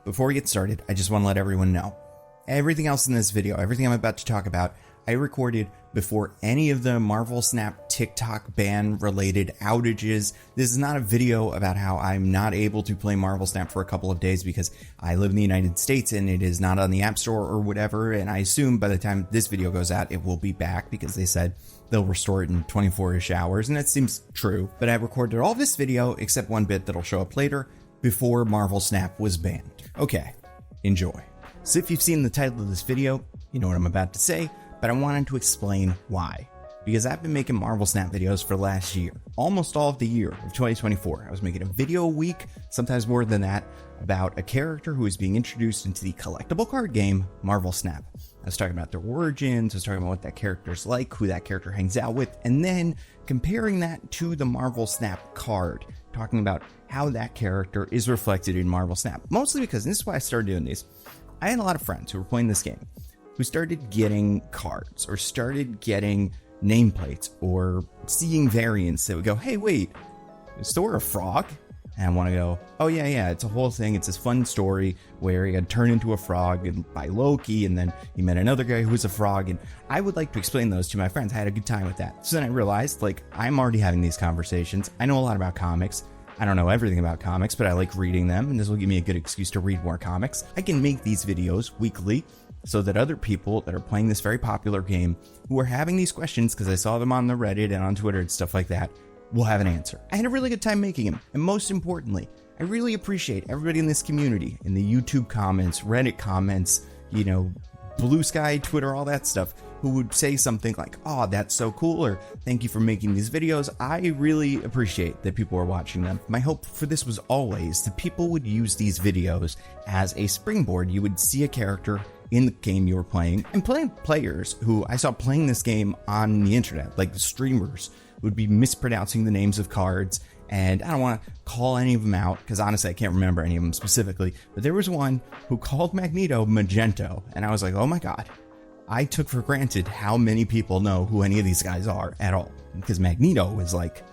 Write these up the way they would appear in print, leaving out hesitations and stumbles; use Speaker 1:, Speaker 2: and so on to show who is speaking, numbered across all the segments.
Speaker 1: before we get started, I just want to let everyone know, everything else in this video, everything I'm about to talk about, I recorded before any of the Marvel Snap TikTok ban related outages. This is not a video about how I'm not able to play Marvel Snap for a couple of days because I live in the United States and it is not on the App Store or whatever, and I assume by the time this video goes out it will be back because they said they'll restore it in 24-ish hours, and that seems true. But I recorded all this video except one bit that'll show up later before Marvel Snap was banned. Okay, enjoy. So if you've seen the title of this video, you know what I'm about to say, but I wanted to explain why. Because I've been making Marvel Snap videos for the last year, almost all of the year of 2024. I was making a video a week, sometimes more than that, about a character who is being introduced into the collectible card game, Marvel Snap. I was talking about their origins, I was talking about what that character's like, who that character hangs out with, and then comparing that to the Marvel Snap card, talking about how that character is reflected in Marvel Snap. Mostly because, and this is why I started doing these, I had a lot of friends who were playing this game who started getting cards or started getting nameplates or seeing variants that would go, hey, wait, is Thor a frog? And I want to go, oh yeah, it's a whole thing. It's this fun story where he got turned into a frog by Loki, and then he met another guy who was a frog, and I would like to explain those to my friends. I had a good time with that. So then I realized, like, I'm already having these conversations. I know a lot about comics. I don't know everything about comics, but I like reading them, and this will give me a good excuse to read more comics. I can make these videos weekly so that other people that are playing this very popular game who are having these questions, because I saw them on the Reddit and on Twitter and stuff like that, will have an answer. I had a really good time making them, and most importantly, I really appreciate everybody in this community, in the YouTube comments, Reddit comments, you know, Blue Sky, Twitter, all that stuff, who would say something like, oh, that's so cool, or thank you for making these videos. I really appreciate that people are watching them. My hope for this was always that people would use these videos as a springboard. You would see a character in the game you were playing, and players who I saw playing this game on the internet, like the streamers, would be mispronouncing the names of cards. And I don't want to call any of them out because honestly I can't remember any of them specifically, but there was one who called Magneto Magento, and I was like, oh my god, I took for granted how many people know who any of these guys are at all, because Magneto is like,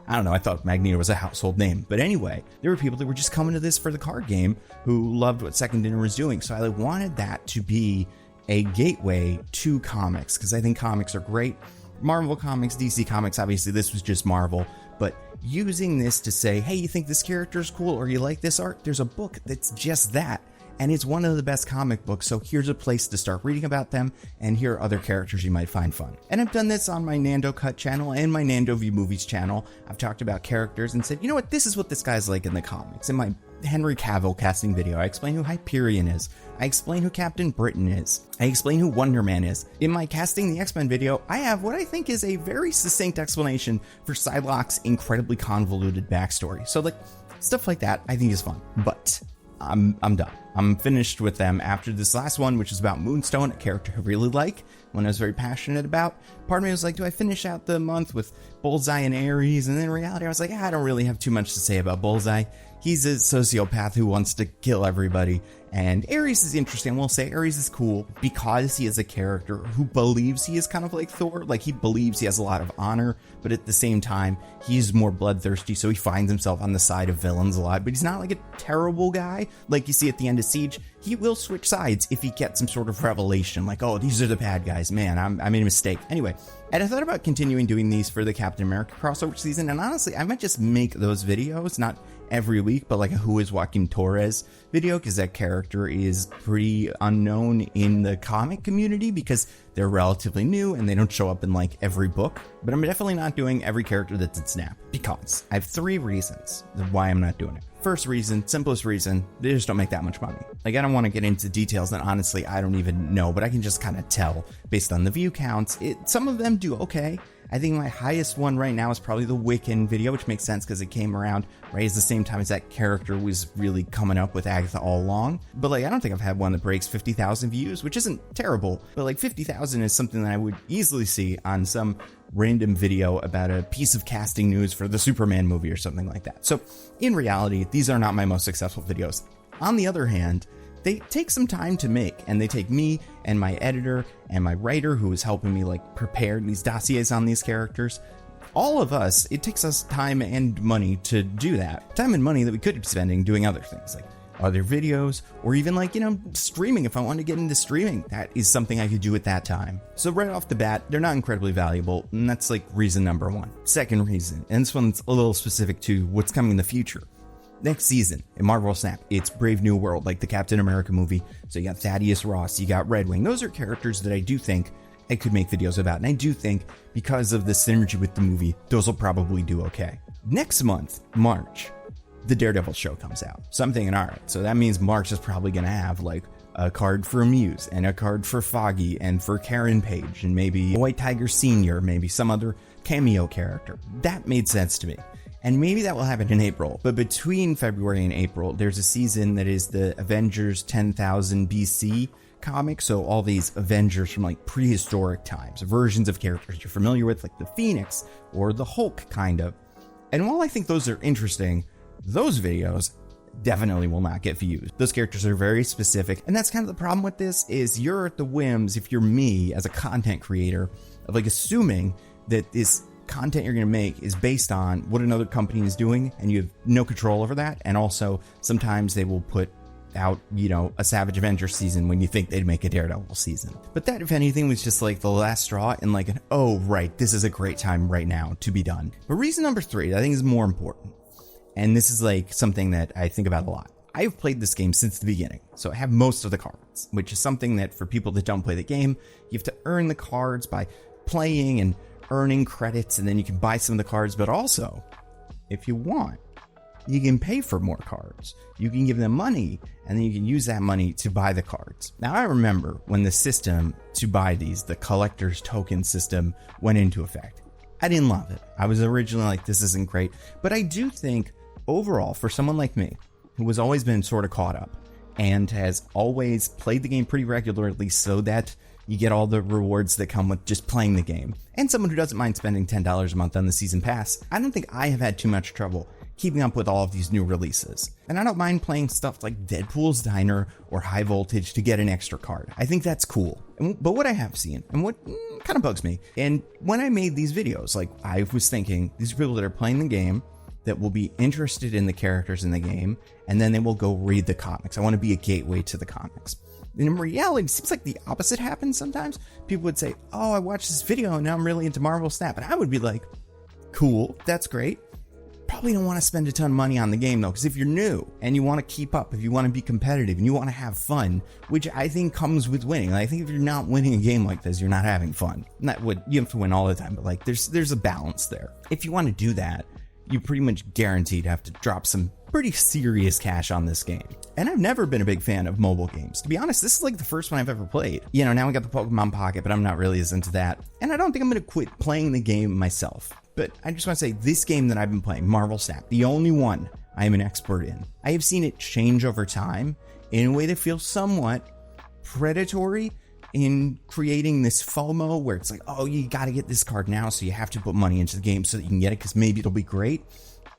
Speaker 1: I don't know, I thought Magneto was a household name. But anyway, there were people that were just coming to this for the card game who loved what Second Dinner was doing. So I wanted that to be a gateway to comics, because I think comics are great. Marvel comics, DC comics, obviously this was just Marvel, but using this to say, hey, you think this character is cool or you like this art? There's a book that's just that. And it's one of the best comic books, so here's a place to start reading about them, and here are other characters you might find fun. And I've done this on my Nando Cut channel and my Nando View Movies channel. I've talked about characters and said, you know what, this is what this guy's like in the comics. In my Henry Cavill casting video, I explain who Hyperion is. I explain who Captain Britain is. I explain who Wonder Man is. In my Casting the X-Men video, I have what I think is a very succinct explanation for Psylocke's incredibly convoluted backstory. So like, stuff like that I think is fun, but I'm done. I'm finished with them after this last one, which is about Moonstone, a character I really like, one I was very passionate about. Part of me was like, do I finish out the month with Bullseye and Ares? And then in reality, I was like, I don't really have too much to say about Bullseye. He's a sociopath who wants to kill everybody. And Ares is interesting. We'll say Ares is cool because he is a character who believes he is kind of like Thor. Like, he believes he has a lot of honor, but at the same time, he's more bloodthirsty, so he finds himself on the side of villains a lot. But he's not like a terrible guy. Like you see at the end of Siege, he will switch sides if he gets some sort of revelation. Like, oh, these are the bad guys. Man, I made a mistake. Anyway, and I thought about continuing doing these for the Captain America crossover season. And honestly, I might just make those videos, not every week, but like a Who is Joaquin Torres video, because that character is pretty unknown in the comic community because they're relatively new and they don't show up in like every book. But I'm definitely not doing every character that's in Snap because I have 3 reasons why I'm not doing it. First reason, simplest reason, they just don't make that much money. Like, I don't want to get into details that honestly I don't even know, but I can just kind of tell based on the view counts. Some of them do okay. I think my highest one right now is probably the Wiccan video, which makes sense because it came around right at the same time as that character was really coming up with Agatha all along. But like, I don't think I've had one that breaks 50,000 views, which isn't terrible, but like 50,000 is something that I would easily see on some random video about a piece of casting news for the Superman movie or something like that. So in reality, these are not my most successful videos. On the other hand, they take some time to make, and they take me and my editor and my writer who is helping me like prepare these dossiers on these characters. All of us, it takes us time and money to do that. Time and money that we could be spending doing other things. Like other videos, or even like, streaming. If I wanted to get into streaming, that is something I could do at that time. So right off the bat, they're not incredibly valuable, and that's like reason number one. Second reason, and this one's a little specific to what's coming in the future. Next season in Marvel Snap, it's Brave New World, like the Captain America movie. So you got Thaddeus Ross, you got Red Wing. Those are characters that I do think I could make videos about. And I do think because of the synergy with the movie, those will probably do okay. Next month, March, the Daredevil show comes out. So I'm thinking, all right, so that means March is probably going to have like a card for Muse and a card for Foggy and for Karen Page and maybe White Tiger Sr., maybe some other cameo character. That made sense to me. And maybe that will happen in April. But between February and April, there's a season that is the Avengers 10,000 BC comic. So all these Avengers from like prehistoric times, versions of characters you're familiar with, like the Phoenix or the Hulk, kind of. And while I think those are interesting, those videos definitely will not get views. Those characters are very specific. And that's kind of the problem with this is you're at the whims, if you're me as a content creator, of like assuming that this content you're going to make is based on what another company is doing, and you have no control over that. And also sometimes they will put out, a Savage Avengers season when you think they'd make a Daredevil season. But that, if anything, was just like the last straw and like oh right, this is a great time right now to be done. But reason number three that I think is more important, and this is like something that I think about a lot. I've played this game since the beginning, so I have most of the cards, which is something that for people that don't play the game, you have to earn the cards by playing and earning credits, and then you can buy some of the cards. But also, if you want, you can pay for more cards. You can give them money, and then you can use that money to buy the cards. Now, I remember when the system to buy these, the collector's token system, went into effect. I didn't love it. I was originally like, this isn't great. But I do think, overall, for someone like me, who has always been sort of caught up, and has always played the game pretty regularly so that you get all the rewards that come with just playing the game, and someone who doesn't mind spending $10 a month on the season pass, I don't think I have had too much trouble keeping up with all of these new releases. And I don't mind playing stuff like Deadpool's Diner or High Voltage to get an extra card. I think that's cool. But what I have seen, and what kind of bugs me, and when I made these videos, like I was thinking, these people that are playing the game that will be interested in the characters in the game, and then they will go read the comics. I want to be a gateway to the comics. And in reality, it seems like the opposite happens sometimes. People would say, oh, I watched this video and now I'm really into Marvel Snap. And I would be like, cool, that's great. Probably don't want to spend a ton of money on the game though, because if you're new and you want to keep up, if you want to be competitive and you want to have fun, which I think comes with winning. I think if you're not winning a game like this, you're not having fun. Not what you have to win all the time, but like there's a balance there. If you want to do that, you're pretty much guaranteed to have to drop some pretty serious cash on this game. And I've never been a big fan of mobile games. To be honest, this is like the first one I've ever played. Now we got the Pokemon Pocket, but I'm not really as into that. And I don't think I'm going to quit playing the game myself. But I just want to say, this game that I've been playing, Marvel Snap, the only one I am an expert in, I have seen it change over time in a way that feels somewhat predatory in creating this FOMO where it's like, oh, you got to get this card now, so you have to put money into the game so that you can get it because maybe it'll be great.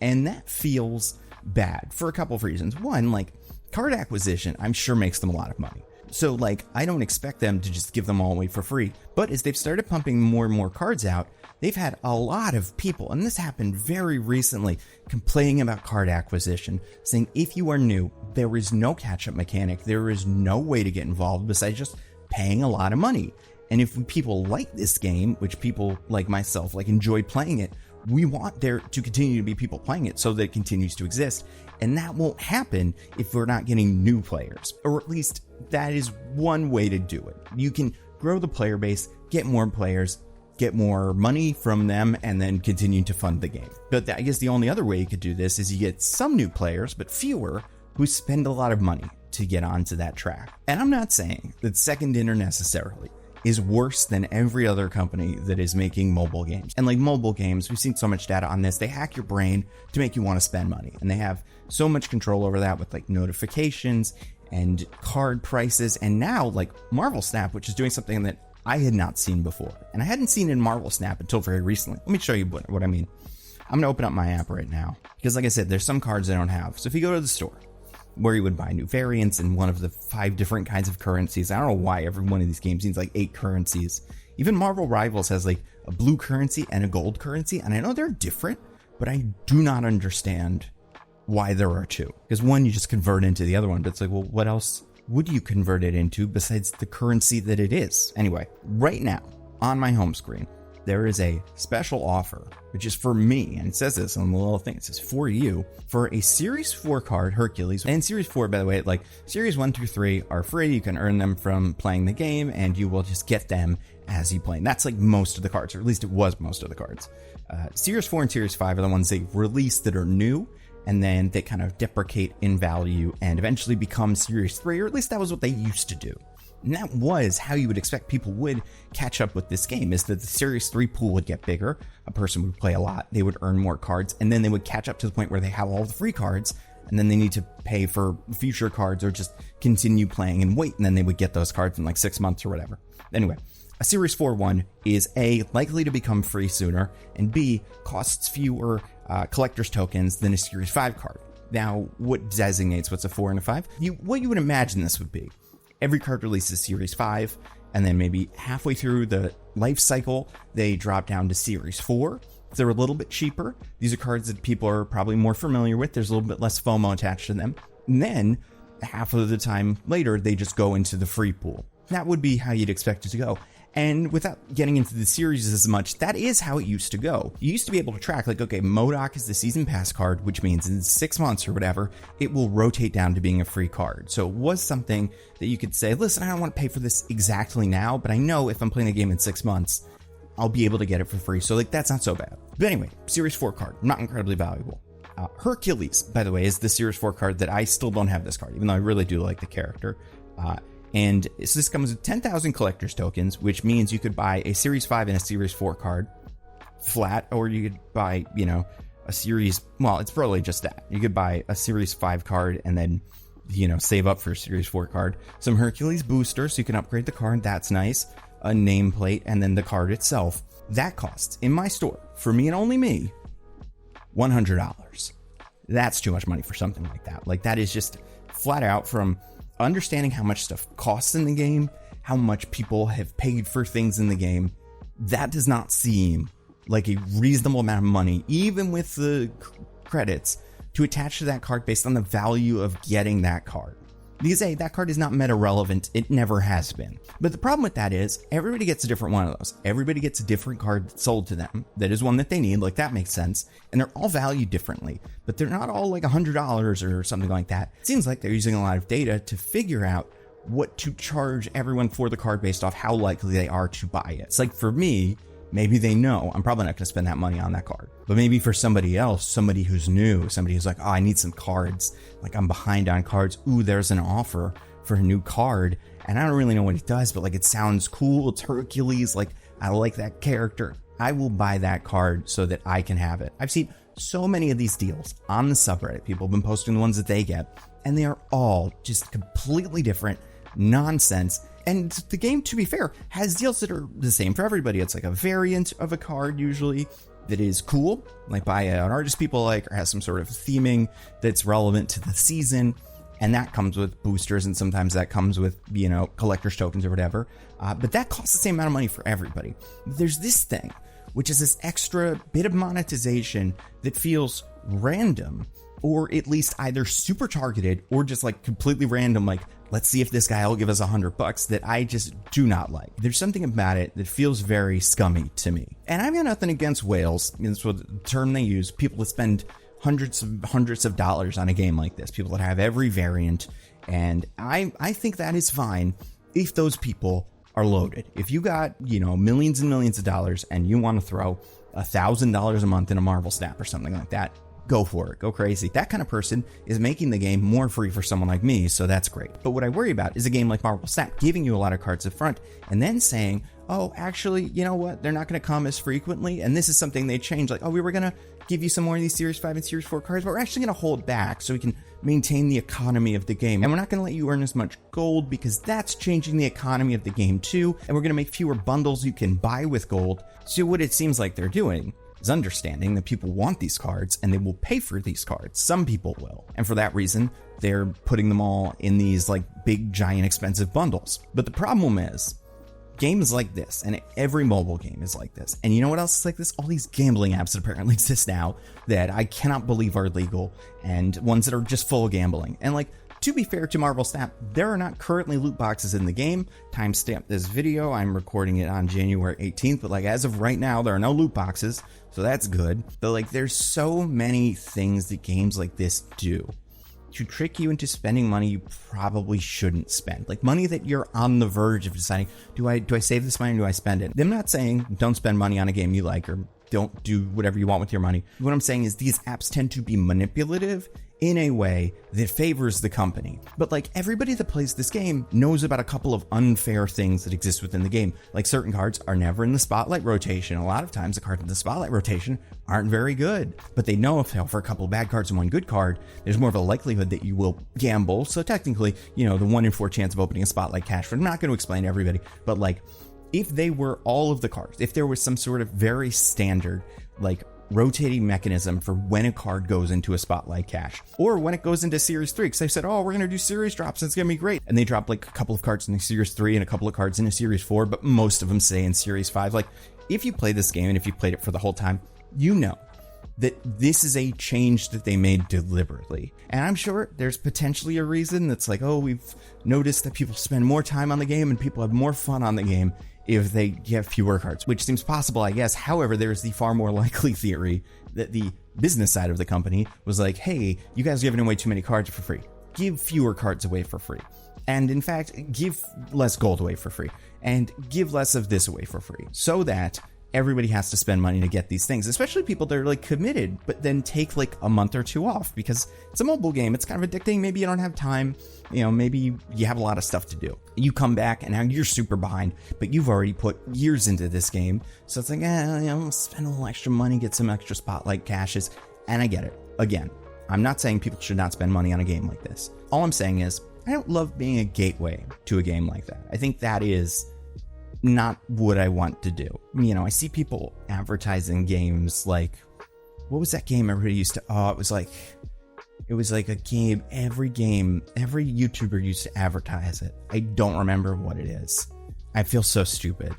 Speaker 1: And that feels bad for a couple of reasons. One, like card acquisition, I'm sure makes them a lot of money. So like, I don't expect them to just give them all away for free. But as they've started pumping more and more cards out, they've had a lot of people, and this happened very recently, complaining about card acquisition, saying if you are new, there is no catch-up mechanic. There is no way to get involved besides just paying a lot of money. And if people like this game, which people like myself like enjoy playing it, we want there to continue to be people playing it so that it continues to exist. And that won't happen if we're not getting new players, or at least that is one way to do it. You can grow the player base, get more players, get more money from them, and then continue to fund the game. But I guess the only other way you could do this is you get some new players, but fewer, who spend a lot of money to get onto that track. And I'm not saying that Second Dinner necessarily is worse than every other company that is making mobile games. And like mobile games, we've seen so much data on this, they hack your brain to make you want to spend money. And they have so much control over that with like notifications and card prices. And now like Marvel Snap, which is doing something that I had not seen before. And I hadn't seen in Marvel Snap until very recently. Let me show you what I mean. I'm gonna open up my app right now, because like I said, there's some cards I don't have. So if you go to the store, where you would buy new variants in one of the 5 different kinds of currencies. I don't know why every one of these games needs like 8 currencies. Even Marvel Rivals has like a blue currency and a gold currency. And I know they're different, but I do not understand why there are two. Because one, you just convert into the other one, but it's like, well, what else would you convert it into besides the currency that it is? Anyway, right now on my home screen, there is a special offer, which is for me, and it says this on the little thing, it says for you, for a Series 4 card, Hercules. And Series 4, by the way, like Series 1 through 3 are free. You can earn them from playing the game, and you will just get them as you play. And that's like most of the cards, or at least it was most of the cards. Series 4 and Series 5 are the ones they release that are new, and then they kind of deprecate in value and eventually become Series 3, or at least that was what they used to do. And that was how you would expect people would catch up with this game, is that the Series 3 pool would get bigger, a person would play a lot, they would earn more cards, and then they would catch up to the point where they have all the free cards, and then they need to pay for future cards or just continue playing and wait, and then they would get those cards in like 6 months or whatever. Anyway, a Series 4 one is A, likely to become free sooner, and B, costs fewer collector's tokens than a Series 5 card. Now, what designates what's a 4 and a 5? What you would imagine this would be. Every card releases Series 5, and then maybe halfway through the life cycle, they drop down to Series 4. They're a little bit cheaper. These are cards that people are probably more familiar with. There's a little bit less FOMO attached to them. And then, half of the time later, they just go into the free pool. That would be how you'd expect it to go. And without getting into the series as much, that is how it used to go. You used to be able to track, like, okay, MODOK is the season pass card, which means in 6 months or whatever, it will rotate down to being a free card. So it was something that you could say, listen, I don't want to pay for this exactly now, but I know if I'm playing the game in 6 months, I'll be able to get it for free. So like, that's not so bad. But anyway, Series 4 card, not incredibly valuable. Hercules, by the way, is the Series 4 card that I still don't have this card, even though I really do like the character. And so this comes with 10,000 collector's tokens, which means you could buy a Series 5 and a Series 4 card flat, or you could buy, you know, a Series, well, it's probably just that. You could buy a Series 5 card and then, you know, save up for a Series 4 card. Some Hercules boosters, so you can upgrade the card, that's nice. A nameplate, and then the card itself. That costs, in my store, for me and only me, $100. That's too much money for something like that. Like, that is just flat out from understanding how much stuff costs in the game, how much people have paid for things in the game. That does not seem like a reasonable amount of money, even with the credits, to attach to that card based on the value of getting that card. Because A, that card is not meta relevant, it never has been. But the problem with that is, everybody gets a different one of those. Everybody gets a different card sold to them that is one that they need, like that makes sense. And they're all valued differently, but they're not all like $100 or something like that. It seems like they're using a lot of data to figure out what to charge everyone for the card based off how likely they are to buy it. It's like, for me, maybe they know I'm probably not going to spend that money on that card. But maybe for somebody else, somebody who's new, somebody who's like, oh, I need some cards. Like, I'm behind on cards. Ooh, there's an offer for a new card. And I don't really know what it does, but like, it sounds cool. It's Hercules. Like, I like that character. I will buy that card so that I can have it. I've seen so many of these deals on the subreddit. People have been posting the ones that they get, and they are all just completely different nonsense. And the game, to be fair, has deals that are the same for everybody. It's like a variant of a card usually that is cool, like by an artist people like, or has some sort of theming that's relevant to the season. And that comes with boosters, and sometimes that comes with, you know, collector's tokens or whatever. But that costs the same amount of money for everybody. There's this thing, which is this extra bit of monetization that feels random, or at least either super targeted or just like completely random. Like, let's see if this guy will give us $100, that I just do not like. There's something about it that feels very scummy to me. And I've got nothing against whales. That's what the term they use. People that spend hundreds of dollars on a game like this. People that have every variant. And I think that is fine if those people are loaded. If you got, you know, millions and millions of dollars and you want to throw $1,000 a month in a Marvel Snap or something like that, go for it. Go crazy. That kind of person is making the game more free for someone like me, so that's great. But what I worry about is a game like Marvel Snap giving you a lot of cards up front and then saying, oh, actually, you know what? They're not going to come as frequently. And this is something they changed. Like, oh, we were going to give you some more of these Series 5 and Series 4 cards, but we're actually going to hold back so we can maintain the economy of the game. And we're not going to let you earn as much gold because that's changing the economy of the game too. And we're going to make fewer bundles you can buy with gold. So what it seems like they're doing is understanding that people want these cards and they will pay for these cards. Some people will. And for that reason, they're putting them all in these like big, giant, expensive bundles. But the problem is, games like this, and every mobile game is like this. And you know what else is like this? All these gambling apps that apparently exist now that I cannot believe are legal, and ones that are just full of gambling. And like, to be fair to Marvel Snap, there are not currently loot boxes in the game. Timestamp this video, I'm recording it on January 18th, but like as of right now, there are no loot boxes, so that's good. But like, there's so many things that games like this do to trick you into spending money you probably shouldn't spend. Like money that you're on the verge of deciding, do I save this money or do I spend it? I'm not saying don't spend money on a game you like or don't do whatever you want with your money. What I'm saying is these apps tend to be manipulative in a way that favors the company. But like, everybody that plays this game knows about a couple of unfair things that exist within the game. Like, certain cards are never in the spotlight rotation. A lot of times the cards in the spotlight rotation aren't very good, but they know if for a couple of bad cards and one good card, there's more of a likelihood that you will gamble. So technically, you know, the 1 in 4 chance of opening a spotlight cash for, I'm not going to explain to everybody, but like, if they were all of the cards, if there was some sort of very standard, like, rotating mechanism for when a card goes into a spotlight cache, or when it goes into series 3, because they said, oh, we're going to do series drops, it's going to be great, and they drop like a couple of cards in series 3 and a couple of cards in series 4, but most of them stay in series 5. Like, if you play this game and if you played it for the whole time, you know that this is a change that they made deliberately. And I'm sure there's potentially a reason that's like, oh, we've noticed that people spend more time on the game and people have more fun on the game if they get fewer cards, which seems possible, I guess. However, there's the far more likely theory that the business side of the company was like, hey, you guys are giving away too many cards for free. Give fewer cards away for free. And in fact, give less gold away for free. And give less of this away for free. So that everybody has to spend money to get these things, especially people that are like committed, but then take like a month or two off because it's a mobile game. It's kind of addicting. Maybe you don't have time. You know, maybe you have a lot of stuff to do. You come back and now you're super behind, but you've already put years into this game. So it's like, you know, spend a little extra money, get some extra spotlight caches. And I get it. Again, I'm not saying people should not spend money on a game like this. All I'm saying is I don't love being a gateway to a game like that. I think that is not what I want to do. You know, I see people advertising games like, what was that game everybody used to, it was like a game, every YouTuber used to advertise it. I don't remember what it is. I feel so stupid.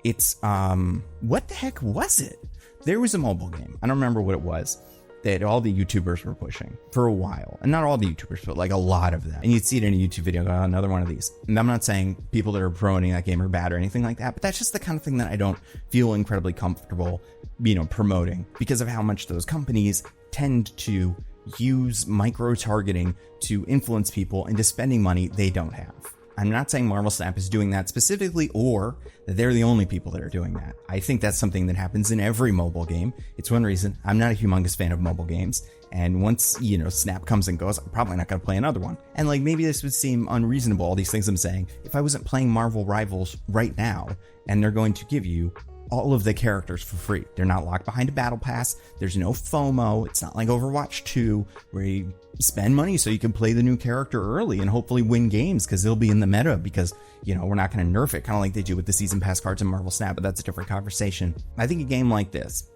Speaker 1: It's, what the heck was it? There was a mobile game. I don't remember what it was that all the YouTubers were pushing for a while. And not all the YouTubers, but like a lot of them. And you'd see it in a YouTube video, another one of these. And I'm not saying people that are promoting that game are bad or anything like that, but that's just the kind of thing that I don't feel incredibly comfortable, you know, promoting because of how much those companies tend to use micro-targeting to influence people into spending money they don't have. I'm not saying Marvel Snap is doing that specifically or that they're the only people that are doing that. I think that's something that happens in every mobile game. It's one reason I'm not a humongous fan of mobile games. And once, you know, Snap comes and goes, I'm probably not going to play another one. And like, maybe this would seem unreasonable, all these things I'm saying, if I wasn't playing Marvel Rivals right now and they're going to give you all of the characters for free. They're not locked behind a battle pass. There's no FOMO. It's not like Overwatch 2 where you spend money so you can play the new character early and hopefully win games because they'll be in the meta because, you know, we're not going to nerf it, kind of like they do with the season pass cards in Marvel Snap, but that's a different conversation. I think a game like this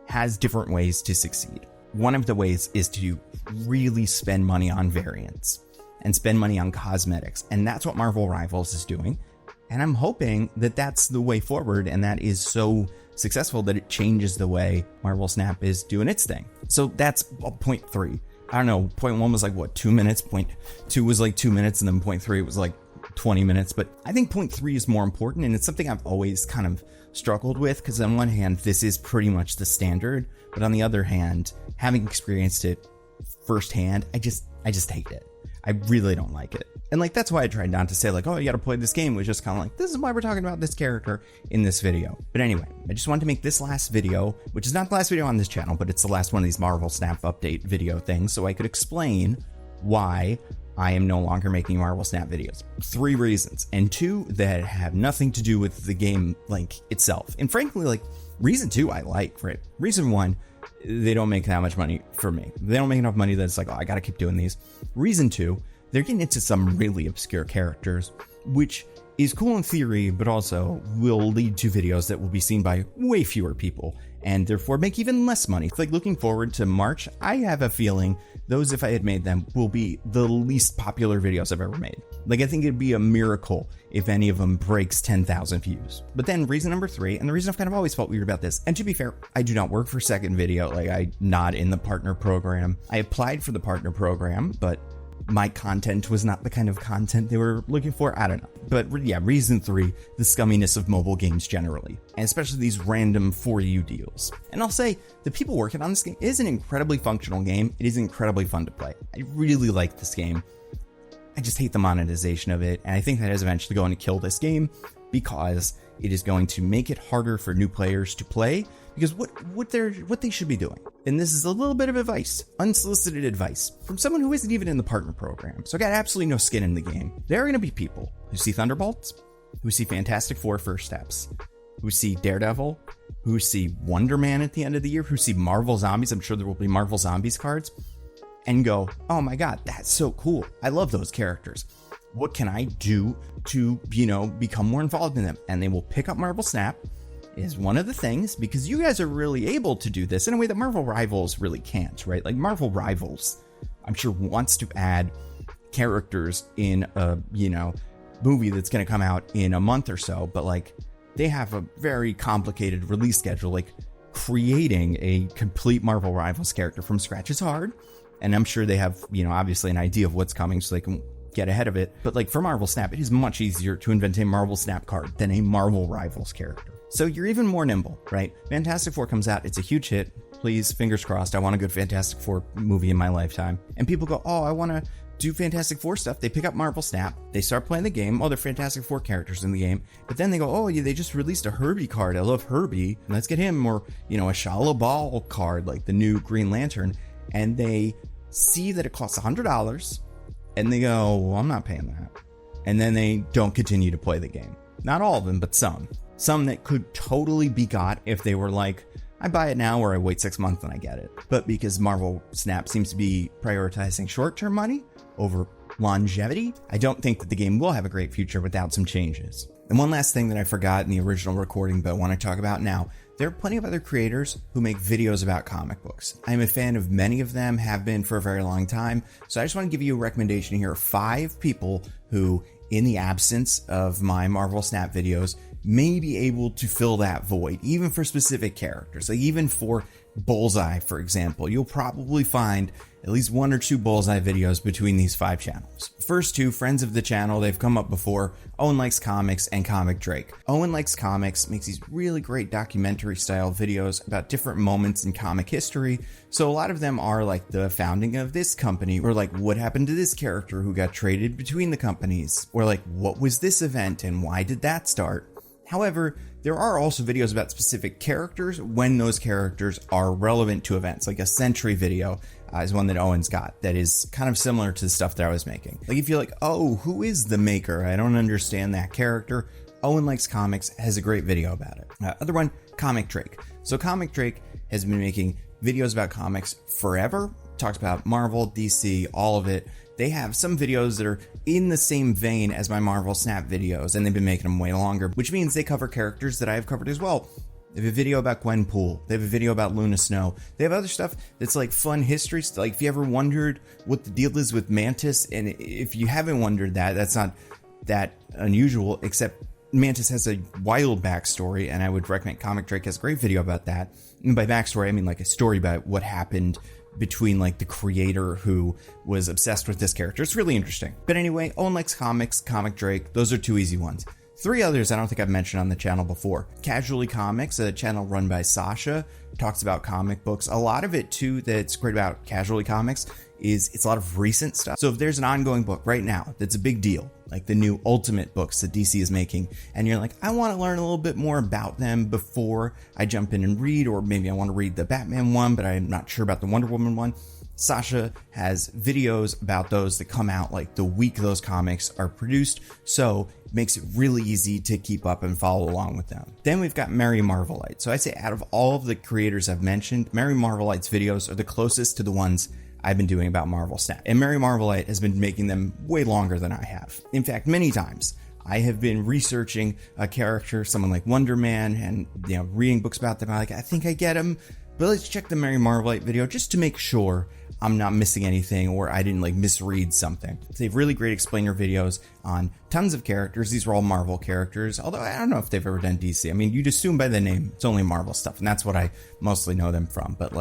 Speaker 1: has different ways to succeed. One of the ways is to really spend money on variants and spend money on cosmetics. And that's what Marvel Rivals is doing. And I'm hoping that that's the way forward and that is so successful that it changes the way Marvel Snap is doing its thing. So that's point 3. I don't know, point 1 was like, what, 2 minutes? Point 2 was like 2 minutes, and then point 3 was like 20 minutes. But I think point 3 is more important, and it's something I've always kind of struggled with, because on one hand, this is pretty much the standard, but on the other hand, having experienced it firsthand, I just hate it. I really don't like it. And like, that's why I tried not to say like, oh, you gotta play this game. It was just kind of like, this is why we're talking about this character in this video. But anyway, I just wanted to make this last video, which is not the last video on this channel, but it's the last one of these Marvel Snap update video things, so I could explain why I am no longer making Marvel Snap videos. 3 reasons, and 2 that have nothing to do with the game like itself. And frankly, like, reason 2 I like, right? Reason 1, they don't make that much money for me. They don't make enough money that it's like, oh, I gotta keep doing these. Reason 2, they're getting into some really obscure characters, which is cool in theory, but also will lead to videos that will be seen by way fewer people. and therefore make even less money. It's like looking forward to March, I have a feeling those, if I had made them, will be the least popular videos I've ever made. Like, I think it'd be a miracle if any of them breaks 10,000 views. But then reason number 3, and the reason I've kind of always felt weird about this, and to be fair, I do not work for Second Video, like I'm not in the partner program. I applied for the partner program, but my content was not the kind of content they were looking for. I don't know. But yeah, reason 3, the scumminess of mobile games generally, and especially these random for you deals. And I'll say, the people working on this game is an incredibly functional game. It is incredibly fun to play. I really like this game. I just hate the monetization of it, and I think that is eventually going to kill this game because it is going to make it harder for new players to play, because what they should be doing. And this is a little bit of advice, unsolicited advice, from someone who isn't even in the partner program, so got absolutely no skin in the game. There are going to be people who see Thunderbolts, who see Fantastic Four First Steps, who see Daredevil, who see Wonder Man at the end of the year, who see Marvel Zombies, I'm sure there will be Marvel Zombies cards, and go, oh my god, that's so cool. I love those characters. What can I do to, become more involved in them? And they will pick up Marvel Snap is one of the things, because you guys are really able to do this in a way that Marvel Rivals really can't, right? Like Marvel Rivals, I'm sure wants to add characters in a, movie that's going to come out in a month or so, but like they have a very complicated release schedule. Like creating a complete Marvel Rivals character from scratch is hard. And I'm sure they have, obviously an idea of what's coming so they can get ahead of it. But like for Marvel Snap, it is much easier to invent a Marvel Snap card than a Marvel Rivals character. So you're even more nimble, right? Fantastic Four comes out. It's a huge hit. Please, fingers crossed. I want a good Fantastic Four movie in my lifetime. And people go, oh, I want to do Fantastic Four stuff. They pick up Marvel Snap. They start playing the game. Oh, they're Fantastic Four characters in the game. But then they go, oh, yeah, they just released a Herbie card. I love Herbie. Let's get him. Or, a Shala Ball card, like the new Green Lantern. And they see that it costs $100. And they go, well, I'm not paying that. And then they don't continue to play the game. Not all of them, but some. Some that could totally be got if they were like, I buy it now or I wait 6 months and I get it. But because Marvel Snap seems to be prioritizing short-term money over longevity, I don't think that the game will have a great future without some changes. And one last thing that I forgot in the original recording but I want to talk about now, there are plenty of other creators who make videos about comic books. I'm a fan of many of them, have been for a very long time. So I just want to give you a recommendation here of 5 people who, in the absence of my Marvel Snap videos, may be able to fill that void, even for specific characters. Like even for Bullseye, for example, you'll probably find at least 1 or 2 Bullseye videos between these 5 channels. First 2, friends of the channel, they've come up before, Owen Likes Comics and Comic Drake. Owen Likes Comics makes these really great documentary style videos about different moments in comic history. So a lot of them are like the founding of this company, or like what happened to this character who got traded between the companies, or like what was this event and why did that start? However, there are also videos about specific characters when those characters are relevant to events. Like a Sentry video is one that Owen's got that is kind of similar to the stuff that I was making. Like if you're like, oh, who is the Maker? I don't understand that character. Owen Likes Comics has a great video about it. Other one, Comic Drake. So Comic Drake has been making videos about comics forever. Talks about Marvel, DC, all of it. They have some videos that are in the same vein as my Marvel Snap videos, and they've been making them way longer, which means they cover characters that I have covered as well. They have a video about Gwenpool. They have a video about Luna Snow. They have other stuff that's like fun history. Like if you ever wondered what the deal is with Mantis, and if you haven't wondered that, that's not that unusual, except Mantis has a wild backstory, and I would recommend Comic Drake has a great video about that. And by backstory, I mean like a story about what happened between like the creator who was obsessed with this character. It's really interesting. But anyway, Owen Likes Comics, Comic Drake, those are 2 easy ones. 3 others I don't think I've mentioned on the channel before. Casually Comics, a channel run by Sasha, talks about comic books. A lot of it too that's great about Casually Comics is it's a lot of recent stuff. So if there's an ongoing book right now that's a big deal, like the new Ultimate books that DC is making, and you're like, I want to learn a little bit more about them before I jump in and read, or maybe I want to read the Batman one, but I'm not sure about the Wonder Woman one. Sasha has videos about those that come out like the week those comics are produced, so it makes it really easy to keep up and follow along with them. Then we've got Mary Marvelite. So I'd say out of all of the creators I've mentioned, Mary Marvelite's videos are the closest to the ones I've been doing about Marvel Snap. And Mary Marvelite has been making them way longer than I have. In fact, many times I have been researching a character, someone like Wonder Man, and reading books about them. I'm like, I think I get him, but let's check the Mary Marvelite video just to make sure I'm not missing anything or I didn't misread something. They have really great explainer videos on tons of characters. These are all Marvel characters, although I don't know if they've ever done DC. I mean, you'd assume by the name it's only Marvel stuff, and that's what I mostly know them from. But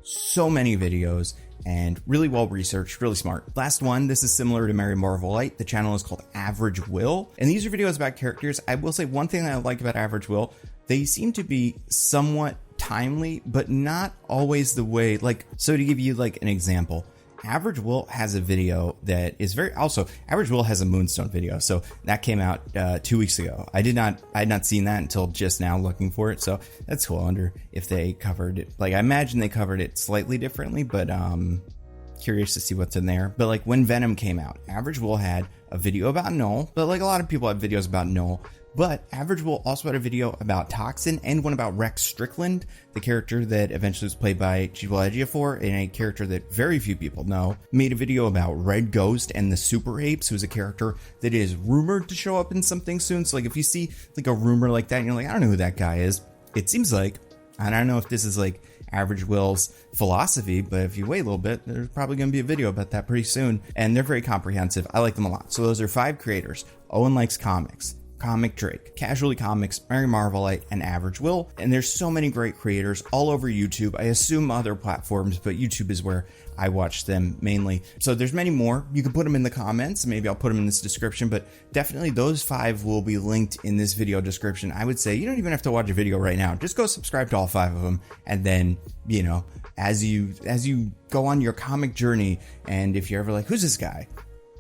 Speaker 1: so many videos and really well researched, really smart. Last one, this is similar to Mary Marvelite. The channel is called Average Will, and these are videos about characters. I will say one thing that I like about Average Will, they seem to be somewhat timely, but not always the way, so to give you an example, Average Will has a video that is Average Will has a Moonstone video, so that came out 2 weeks ago. I had not seen that until just now looking for it, so that's cool. I wonder if they covered it, I imagine they covered it slightly differently, but curious to see what's in there. But when Venom came out, Average Will had a video about Null, but a lot of people have videos about Null. But Average Will also had a video about Toxin and one about Rex Strickland, the character that eventually was played by Chiwetel Ejiofor, and a character that very few people know. Made a video about Red Ghost and the Super Apes, who's a character that is rumored to show up in something soon. So if you see a rumor like that and you're I don't know who that guy is, it seems and I don't know if this is Average Will's philosophy, but if you wait a little bit, there's probably going to be a video about that pretty soon. And they're very comprehensive. I like them a lot. So those are 5 creators. Owen Likes Comics, Comic Drake, Casually Comics, Mary Marvelite, and Average Will. And there's so many great creators all over YouTube. I assume other platforms, but YouTube is where I watch them mainly. So there's many more. You can put them in the comments. Maybe I'll put them in this description, but definitely those 5 will be linked in this video description. I would say you don't even have to watch a video right now. Just go subscribe to all 5 of them. And then, as you go on your comic journey, and if you're ever who's this guy?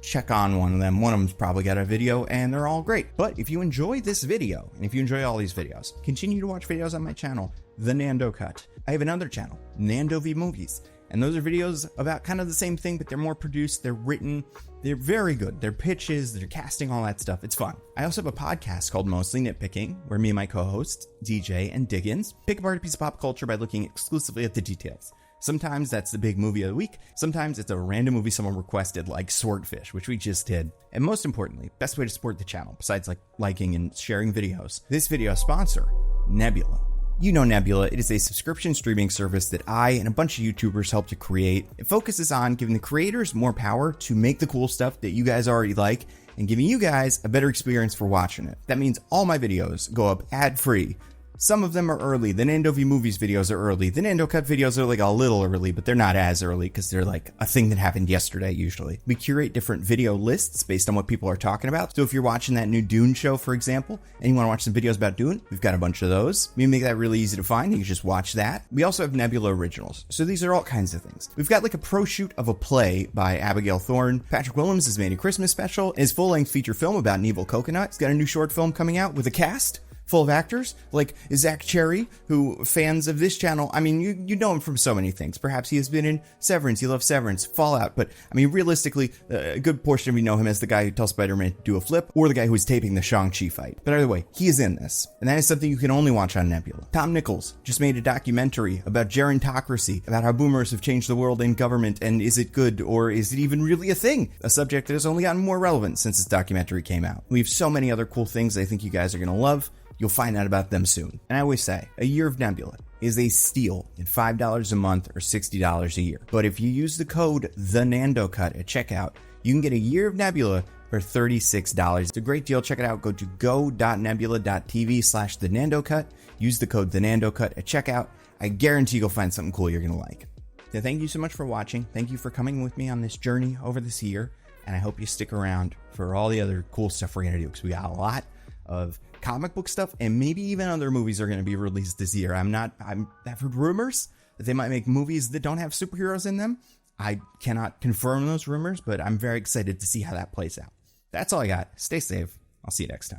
Speaker 1: Check on one of them. One of them's probably got a video, and they're all great. But if you enjoy this video, and if you enjoy all these videos, continue to watch videos on my channel, The Nando Cut. I have another channel, Nando V Movies, and those are videos about kind of the same thing, but they're more produced, they're written, they're very good. They're pitches, they're casting, all that stuff. It's fun. I also have a podcast called Mostly Nitpicking, where me and my co-hosts, DJ and Diggins, pick apart a piece of pop culture by looking exclusively at the details. Sometimes that's the big movie of the week. Sometimes it's a random movie someone requested, like Swordfish, which we just did. And most importantly, best way to support the channel, besides liking and sharing videos, this video sponsor, Nebula. You know Nebula, it is a subscription streaming service that I and a bunch of YouTubers helped to create. It focuses on giving the creators more power to make the cool stuff that you guys already like, and giving you guys a better experience for watching it. That means all my videos go up ad-free. Some of them are early. The Nando V Movies videos are early. The Nando Cut videos are a little early, but they're not as early because they're a thing that happened yesterday usually. We curate different video lists based on what people are talking about. So if you're watching that new Dune show, for example, and you want to watch some videos about Dune, we've got a bunch of those. We make that really easy to find. You can just watch that. We also have Nebula Originals. So these are all kinds of things. We've got a pro shoot of a play by Abigail Thorne. Patrick Willems has made a Christmas special. His full-length feature film about an evil coconut. He's got a new short film coming out with a cast full of actors like Zach Cherry, who fans of this channel, I mean, you know him from so many things. Perhaps he has been in Severance, he loves Severance, Fallout, but I mean, realistically, a good portion of you know him as the guy who tells Spider-Man to do a flip, or the guy who was taping the Shang-Chi fight. But either way, he is in this, and that is something you can only watch on Nebula. Tom Nichols just made a documentary about gerontocracy, about how boomers have changed the world and government, and is it good, or is it even really a thing? A subject that has only gotten more relevant since this documentary came out. We have so many other cool things I think you guys are going to love. You'll find out about them soon. And I always say, a year of Nebula is a steal at $5 a month or $60 a year. But if you use the code TheNandoCut at checkout, you can get a year of Nebula for $36. It's a great deal. Check it out. Go to go.nebula.tv/TheNandoCut. Use the code TheNandoCut at checkout. I guarantee you'll find something cool you're going to like. So thank you so much for watching. Thank you for coming with me on this journey over this year. And I hope you stick around for all the other cool stuff we're going to do, because we got a lot of comic book stuff, and maybe even other movies are going to be released this year. I've heard rumors that they might make movies that don't have superheroes in them. I cannot confirm those rumors, but I'm very excited to see how that plays out. That's all I got. Stay safe. I'll see you next time.